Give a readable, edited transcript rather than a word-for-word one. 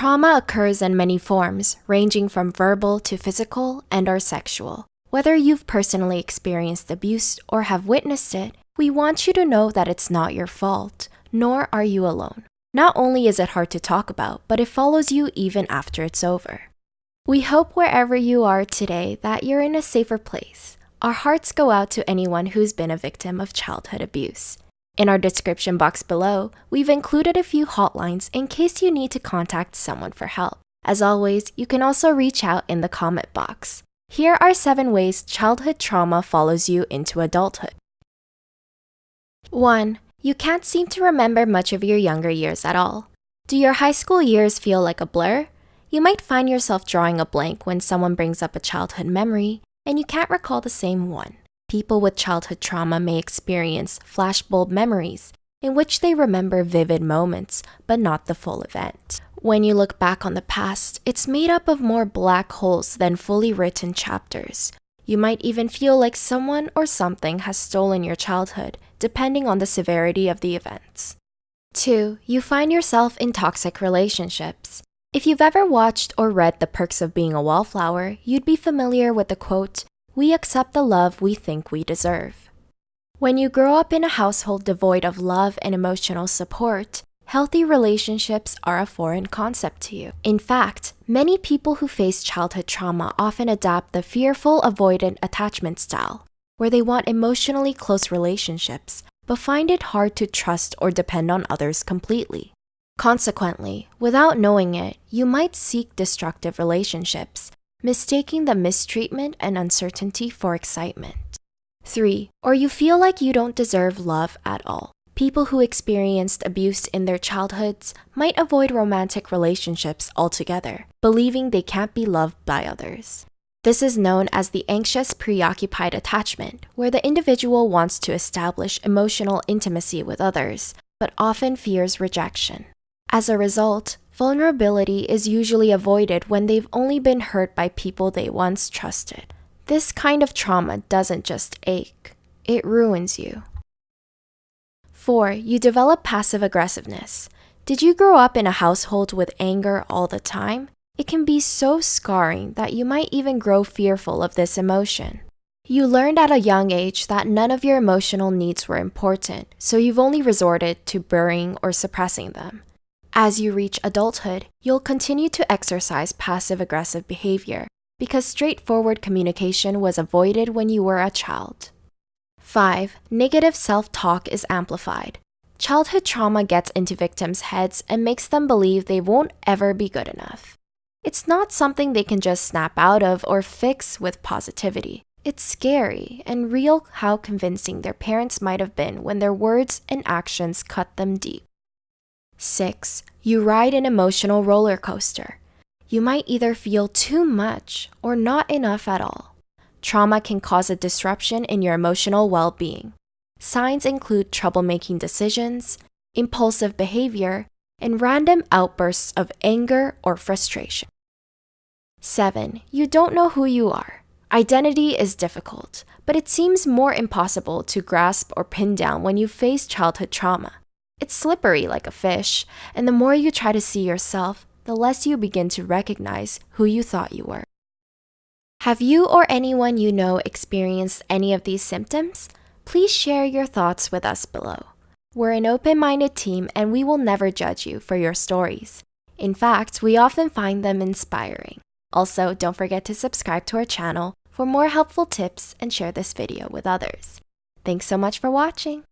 Trauma occurs in many forms, ranging from verbal to physical and/or sexual. Whether you've personally experienced abuse or have witnessed it, we want you to know that it's not your fault, nor are you alone. Not only is it hard to talk about, but it follows you even after it's over. We hope wherever you are today that you're in a safer place. Our hearts go out to anyone who's been a victim of childhood abuse. In our description box below, we've included a few hotlines in case you need to contact someone for help. As always, you can also reach out in the comment box. Here are 7 ways childhood trauma follows you into adulthood. 1. You can't seem to remember much of your younger years at all. Do your high school years feel like a blur? You might find yourself drawing a blank when someone brings up a childhood memory, and you can't recall the same one. People with childhood trauma may experience flashbulb memories, in which they remember vivid moments, but not the full event. When you look back on the past, it's made up of more black holes than fully written chapters. You might even feel like someone or something has stolen your childhood, depending on the severity of the events. 2. You find yourself in toxic relationships. If you've ever watched or read The Perks of Being a Wallflower, you'd be familiar with the quote, "We accept the love we think we deserve." When you grow up in a household devoid of love and emotional support, healthy relationships are a foreign concept to you. In fact, many people who face childhood trauma often adopt the fearful avoidant attachment style, where they want emotionally close relationships, but find it hard to trust or depend on others completely. Consequently, without knowing it, you might seek destructive relationships, mistaking the mistreatment and uncertainty for excitement. 3. Or you feel like you don't deserve love at all. People who experienced abuse in their childhoods might avoid romantic relationships altogether, believing they can't be loved by others. This is known as the anxious preoccupied attachment, where the individual wants to establish emotional intimacy with others, but often fears rejection. As a result, vulnerability is usually avoided when they've only been hurt by people they once trusted. This kind of trauma doesn't just ache, it ruins you. 4. You develop passive aggressiveness. Did you grow up in a household with anger all the time? It can be so scarring that you might even grow fearful of this emotion. You learned at a young age that none of your emotional needs were important, so you've only resorted to burying or suppressing them. As you reach adulthood, you'll continue to exercise passive-aggressive behavior because straightforward communication was avoided when you were a child. 5. Negative self-talk is amplified. Childhood trauma gets into victims' heads and makes them believe they won't ever be good enough. It's not something they can just snap out of or fix with positivity. It's scary and real how convincing their parents might have been when their words and actions cut them deep. 6. You ride an emotional roller coaster. You might either feel too much or not enough at all. Trauma can cause a disruption in your emotional well-being. Signs include trouble-making decisions, impulsive behavior, and random outbursts of anger or frustration. 7. You don't know who you are. Identity is difficult, but it seems more impossible to grasp or pin down when you face childhood trauma. It's slippery like a fish, and the more you try to see yourself, the less you begin to recognize who you thought you were. Have you or anyone you know experienced any of these symptoms? Please share your thoughts with us below. We're an open-minded team and we will never judge you for your stories. In fact, we often find them inspiring. Also, don't forget to subscribe to our channel for more helpful tips and share this video with others. Thanks so much for watching!